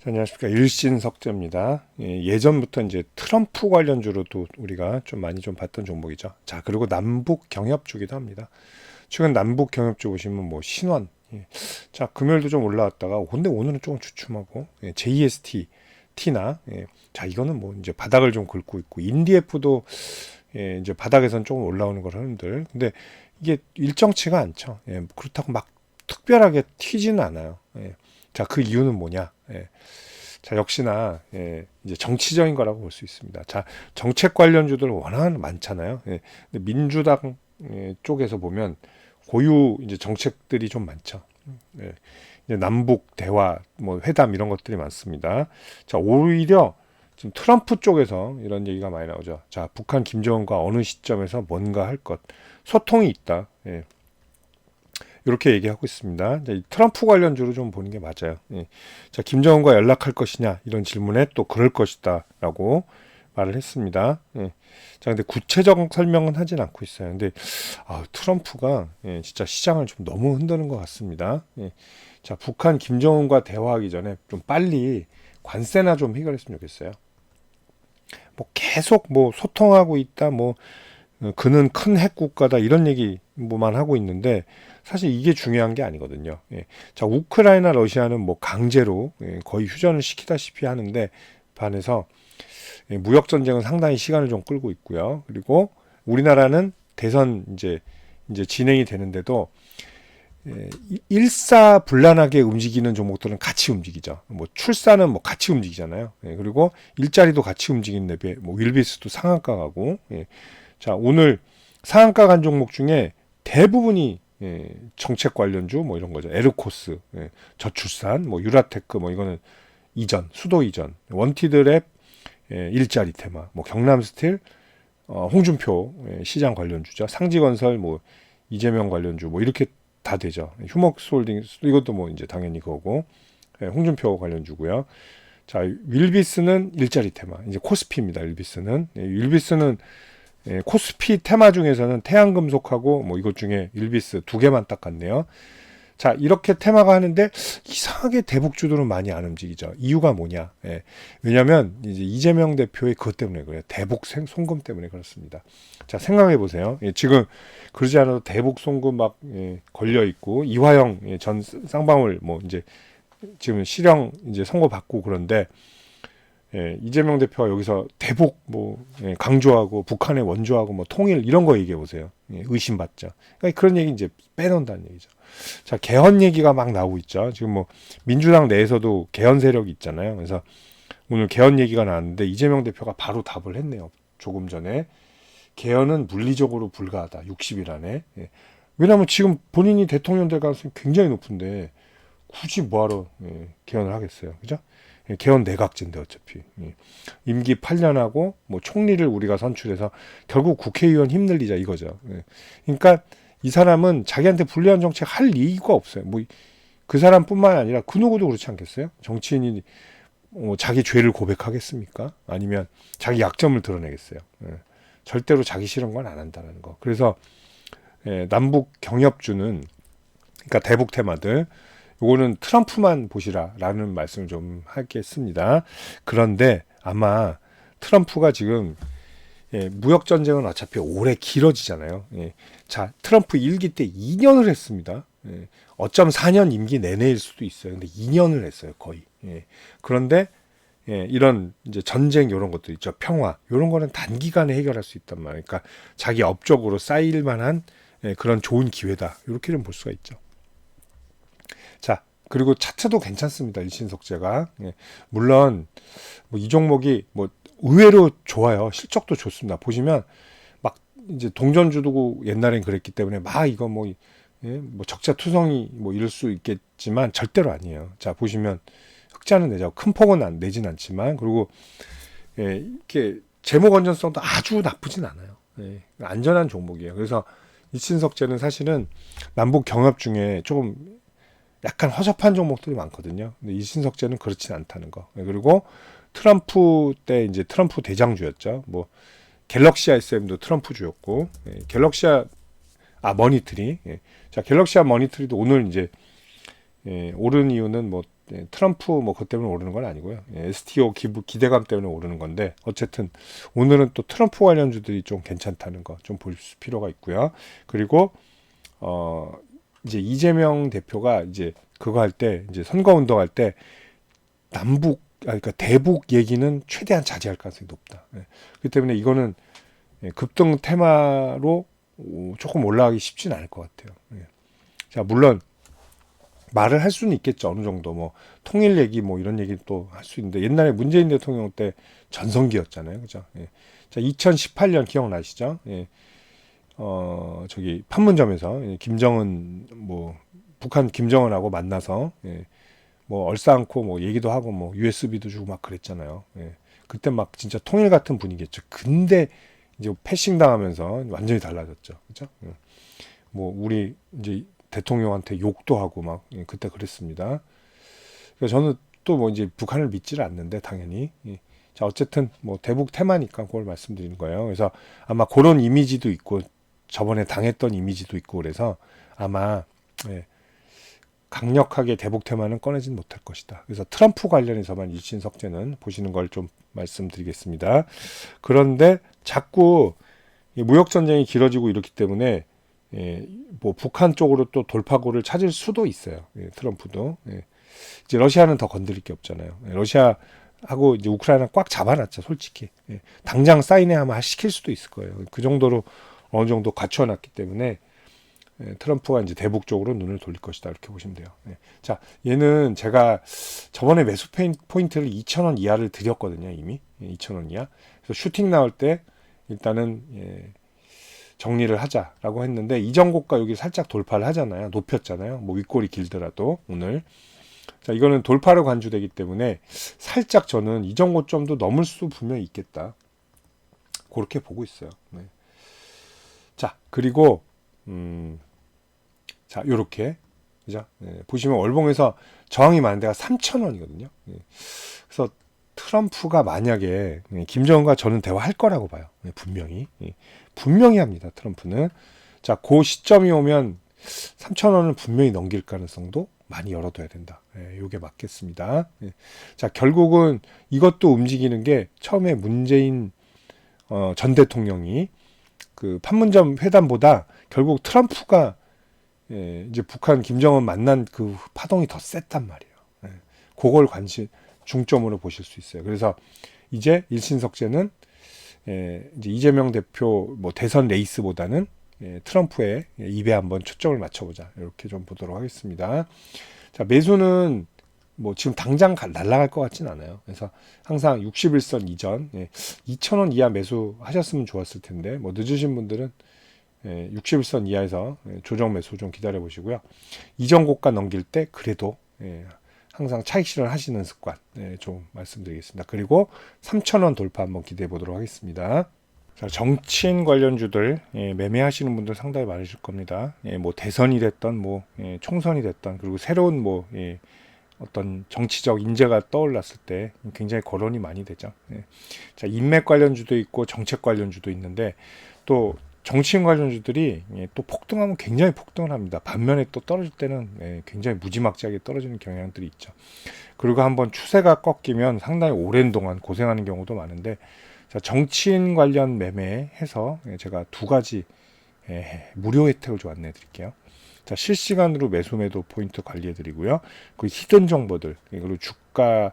안녕하십니까. 일신석재입니다. 예전부터 이제 트럼프 관련주로도 우리가 좀 많이 좀 봤던 종목이죠. 자, 그리고 남북 경협주기도 합니다. 최근 남북 경협주 보시면 뭐 신원, 자, 금요일도 좀 올라왔다가, 근데 오늘은 조금 주춤하고, JST, T나, 자, 이거는 뭐 이제 바닥을 좀 긁고 있고, 인디에프도 이제 바닥에선 조금 올라오는 걸 하는들, 근데 이게 일정치가 않죠. 그렇다고 막 특별하게 튀지는 않아요. 자, 그 이유는 뭐냐? 자, 역시나 이제 정치적인 거라고 볼 수 있습니다. 자, 정책 관련주들 워낙 많잖아요. 근데 민주당 쪽에서 보면 고유 이제 정책들이 좀 많죠. 이제 남북 대화, 뭐 회담 이런 것들이 많습니다. 자, 오히려 지금 트럼프 쪽에서 이런 얘기가 많이 나오죠. 자, 북한 김정은과 어느 시점에서 뭔가 할 것, 소통이 있다. 이렇게 얘기하고 있습니다. 이 트럼프 관련주로 좀 보는 게 맞아요. 자, 김정은과 연락할 것이냐 이런 질문에 또 그럴 것이다 라고 말을 했습니다. 자, 근데 구체적 설명은 하진 않고 있어요. 근데 트럼프가 진짜 시장을 좀 너무 흔드는 것 같습니다. 자, 북한 김정은과 대화하기 전에 좀 빨리 관세나 좀 해결했으면 좋겠어요. 뭐 계속 뭐 소통하고 있다, 뭐 그는 큰 핵 국가다 이런 얘기 뭐만 하고 있는데 사실 이게 중요한 게 아니거든요. 자, 우크라이나 러시아는 뭐 강제로 거의 휴전을 시키다시피 하는데 반해서 무역 전쟁은 상당히 시간을 좀 끌고 있고요. 그리고 우리나라는 대선 이제 진행이 되는데도 일사불란하게 움직이는 종목들은 같이 움직이죠. 뭐 출산은 뭐 같이 움직이잖아요. 그리고 일자리도 같이 움직이는 랩에 뭐 윌비스도 상한가 가고. 자, 오늘 상한가 간 종목 중에 대부분이 정책 관련주 뭐 이런 거죠. 에르코스, 저출산, 뭐 유라테크, 뭐 이거는 이전, 수도 이전, 원티드랩, 일자리 테마, 뭐 경남스틸, 홍준표 시장 관련주죠. 상지건설, 뭐 이재명 관련주, 뭐 이렇게 다 되죠. 휴목스홀딩스 이것도 뭐 이제 당연히 그거고, 홍준표 관련주고요. 자, 윌비스는 일자리 테마, 이제 코스피입니다. 윌비스는 코스피 테마 중에서는 태양금속하고 뭐 이것 중에 윌비스 두 개만 딱 같네요. 자, 이렇게 테마가 하는데 이상하게 대북주들은 많이 안 움직이죠. 이유가 뭐냐? 왜냐하면 이제 이재명 대표의 그것 때문에 그래요. 대북 송금 때문에 그렇습니다. 자, 생각해 보세요. 지금 그러지 않아도 대북 송금 막 걸려 있고 이화영 전 쌍방울 뭐 이제 지금 실형 이제 선고 받고 그런데 이재명 대표가 여기서 대북 뭐 강조하고 북한에 원조하고 뭐 통일 이런 거 얘기해 보세요. 의심받죠. 그러니까 그런 얘기 이제 빼놓는다는 얘기죠. 자, 개헌 얘기가 막 나오고 있죠. 지금 뭐 민주당 내에서도 개헌 세력이 있잖아요. 그래서 오늘 개헌 얘기가 나왔는데 이재명 대표가 바로 답을 했네요. 조금 전에 개헌은 물리적으로 불가하다. 60일 안에. 왜냐하면 지금 본인이 대통령 될 가능성이 굉장히 높은데 굳이 뭐하러 개헌을 하겠어요. 그죠? 개헌 내각제인데 어차피 임기 8년하고 뭐 총리를 우리가 선출해서 결국 국회의원 힘들리자 이거죠. 그러니까 이 사람은 자기한테 불리한 정책 할 이유가 없어요. 뭐 그 사람뿐만 아니라 그 누구도 그렇지 않겠어요? 정치인이 자기 죄를 고백하겠습니까? 아니면 자기 약점을 드러내겠어요? 절대로 자기 싫은 건 안 한다는 거. 그래서 남북 경협주는 그러니까 대북 테마들 요거는 트럼프만 보시라라는 말씀을 좀 하겠습니다. 그런데 아마 트럼프가 지금 무역 전쟁은 어차피 오래 길어지잖아요. 자, 트럼프 일기 때 2년을 했습니다. 어쩜 4년 임기 내내일 수도 있어요. 근데 2년을 했어요, 거의. 그런데 이런 이제 전쟁 이런 것도 있죠. 평화 이런 거는 단기간에 해결할 수 있단 말이에요. 그러니까 자기 업적으로 쌓일 만한 그런 좋은 기회다. 이렇게 좀 볼 수가 있죠. 자, 그리고 차트도 괜찮습니다. 일신석재가. 물론 뭐 이 종목이 뭐 의외로 좋아요. 실적도 좋습니다. 보시면 막 이제 동전주 두고 옛날엔 그랬기 때문에 막 이거 뭐 적자 투성이 뭐 이럴 수 있겠지만 절대로 아니에요. 자, 보시면 흑자는 내죠. 큰 폭은 내진 않지만 그리고 이렇게 재무 건전성도 아주 나쁘진 않아요. 안전한 종목이에요. 그래서 일신석재는 사실은 남북 경협 중에 조금 약간 허접한 종목들이 많거든요. 근데 일신석재는 그렇진 않다는 거. 그리고 트럼프 때 이제 트럼프 대장주였죠. 뭐 갤럭시아 SM도 트럼프주였고, 갤럭시아 머니트리. 자, 갤럭시아 머니트리도 오늘 이제 오른 이유는 뭐 트럼프 뭐 그것 때문에 오르는 건 아니고요. STO 기대감 때문에 오르는 건데 어쨌든 오늘은 또 트럼프 관련주들이 좀 괜찮다는 거 좀 볼 필요가 있고요. 그리고 이제 이재명 대표가 이제 그거 할 때 이제 선거 운동할 때 그러니까 대북 얘기는 최대한 자제할 가능성이 높다. 그렇기 때문에 이거는 급등 테마로 조금 올라가기 쉽진 않을 것 같아요. 자, 물론 말을 할 수는 있겠죠. 어느 정도 뭐 통일 얘기 뭐 이런 얘기 또 할 수 있는데 옛날에 문재인 대통령 때 전성기였잖아요. 그죠? 자, 2018년 기억나시죠? 저기 판문점에서 김정은 뭐 북한 김정은하고 만나서 뭐 얼싸안고 뭐 얘기도 하고 뭐 USB도 주고 막 그랬잖아요. 그때 막 진짜 통일 같은 분위기였죠. 근데 이제 패싱 당하면서 완전히 달라졌죠. 그죠? 뭐 우리 이제 대통령한테 욕도 하고 막 그때 그랬습니다. 그래서 저는 또 뭐 이제 북한을 믿지를 않는데 당연히 자 어쨌든 뭐 대북 테마니까 그걸 말씀드리는 거예요. 그래서 아마 그런 이미지도 있고 저번에 당했던 이미지도 있고 그래서 아마 강력하게 대북 테마는 꺼내진 못할 것이다. 그래서 트럼프 관련해서만 일신석재는 보시는 걸 좀 말씀드리겠습니다. 그런데 자꾸 무역 전쟁이 길어지고 이렇기 때문에 뭐 북한 쪽으로 또 돌파구를 찾을 수도 있어요. 트럼프도 이제 러시아는 더 건드릴 게 없잖아요. 러시아하고 이제 우크라이나 꽉 잡아놨죠, 솔직히. 당장 사인회하면 시킬 수도 있을 거예요. 그 정도로 어느 정도 갖춰놨기 때문에 트럼프가 이제 대북 쪽으로 눈을 돌릴 것이다 이렇게 보시면 돼요. 자, 얘는 제가 저번에 매수 포인트를 2,000원 이하를 드렸거든요, 이미 2,000원 이하. 그래서 슈팅 나올 때 일단은 정리를 하자라고 했는데 이전 고가 여기 살짝 돌파를 하잖아요. 높였잖아요. 뭐 윗골이 길더라도 오늘. 자, 이거는 돌파로 간주되기 때문에 살짝 저는 이전 고점도 넘을 수 분명히 있겠다. 그렇게 보고 있어요. 자, 그리고 자, 요렇게 그죠? 보시면 월봉에서 저항이 많은 데가 3,000원이거든요. 그래서 트럼프가 만약에 김정은과 저는 대화할 거라고 봐요. 분명히 합니다. 트럼프는. 자, 그 시점이 오면 3,000원을 분명히 넘길 가능성도 많이 열어둬야 된다. 요게 맞겠습니다. 자, 결국은 이것도 움직이는 게 처음에 문재인 전 대통령이 그 판문점 회담보다 결국 트럼프가 이제 북한 김정은 만난 그 파동이 더 셌단 말이에요. 그걸 중점으로 보실 수 있어요. 그래서 이제 일신석재는 이제 이재명 대표 뭐 대선 레이스보다는 트럼프의 입에 한번 초점을 맞춰보자 이렇게 좀 보도록 하겠습니다. 자, 매수는 뭐 지금 당장 날아갈 것 같진 않아요. 그래서 항상 61선 이전 2,000원 이하 매수하셨으면 좋았을 텐데 뭐 늦으신 분들은 61선 이하에서 조정 매수 좀 기다려 보시고요. 이전 고가 넘길 때 그래도 항상 차익 실현 하시는 습관 좀 말씀드리겠습니다. 그리고 3,000원 돌파 한번 기대해 보도록 하겠습니다. 자, 정치인 관련주들 매매하시는 분들 상당히 많으실 겁니다. 뭐 대선이 됐던 뭐 총선이 됐던 그리고 새로운 뭐 어떤 정치적 인재가 떠올랐을 때 굉장히 거론이 많이 되죠. 자, 인맥 관련주도 있고 정책 관련주도 있는데 또 정치인 관련주들이 또 폭등하면 굉장히 폭등을 합니다. 반면에 또 떨어질 때는 굉장히 무지막지하게 떨어지는 경향들이 있죠. 그리고 한번 추세가 꺾이면 상당히 오랜 동안 고생하는 경우도 많은데 자, 정치인 관련 매매해서 제가 두 가지 무료 혜택을 좀 안내해 드릴게요. 자, 실시간으로 매수 매도 포인트 관리해 드리고요. 그 히든 정보들 그리고 주가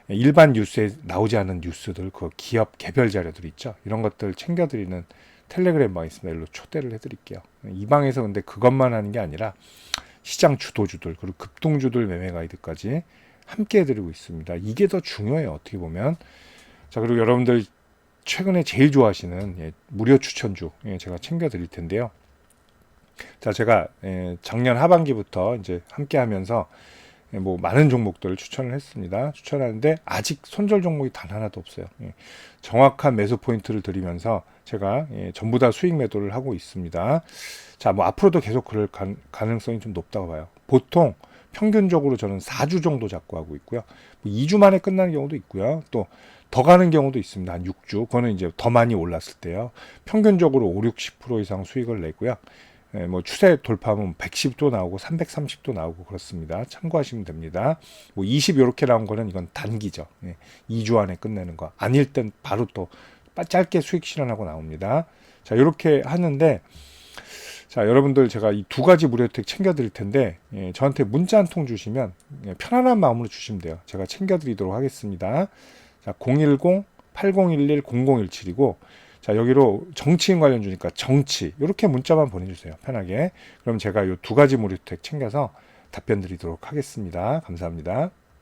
일반 뉴스에 나오지 않은 뉴스들 그 기업 개별 자료들 있죠. 이런 것들 챙겨 드리는 텔레그램 방 있습니다. 일로 초대를 해드릴게요. 이 방에서 근데 그것만 하는 게 아니라 시장 주도주들 그리고 급등주들 매매 가이드까지 함께 해드리고 있습니다. 이게 더 중요해요. 어떻게 보면. 자, 그리고 여러분들 최근에 제일 좋아하시는 무료 추천주 제가 챙겨드릴 텐데요. 자, 제가 작년 하반기부터 이제 함께 하면서 뭐 많은 종목들을 추천을 했습니다. 추천하는데 아직 손절 종목이 단 하나도 없어요. 정확한 매수 포인트를 드리면서 제가 전부 다 수익 매도를 하고 있습니다. 자, 뭐 앞으로도 계속 그럴 가능성이 좀 높다고 봐요. 보통 평균적으로 저는 4주 정도 잡고 하고 있고요. 뭐 2주 만에 끝나는 경우도 있고요. 또 더 가는 경우도 있습니다. 한 6주. 그거는 이제 더 많이 올랐을 때요. 평균적으로 5, 60% 이상 수익을 내고요. 뭐 추세 돌파하면 110도 나오고 330도 나오고 그렇습니다. 참고하시면 됩니다. 뭐 20 이렇게 나온 거는 이건 단기죠. 2주 안에 끝내는 거. 아닐 땐 바로 또 짧게 수익 실현하고 나옵니다. 자, 이렇게 하는데, 자, 여러분들 제가 이 두 가지 무료 혜택 챙겨 드릴 텐데, 저한테 문자 한 통 주시면 편안한 마음으로 주시면 돼요. 제가 챙겨 드리도록 하겠습니다. 자, 010-8011-0017이고, 자, 여기로 정치인 관련 주니까 정치, 이렇게 문자만 보내주세요. 편하게. 그럼 제가 이 두 가지 무료 혜택 챙겨서 답변 드리도록 하겠습니다. 감사합니다.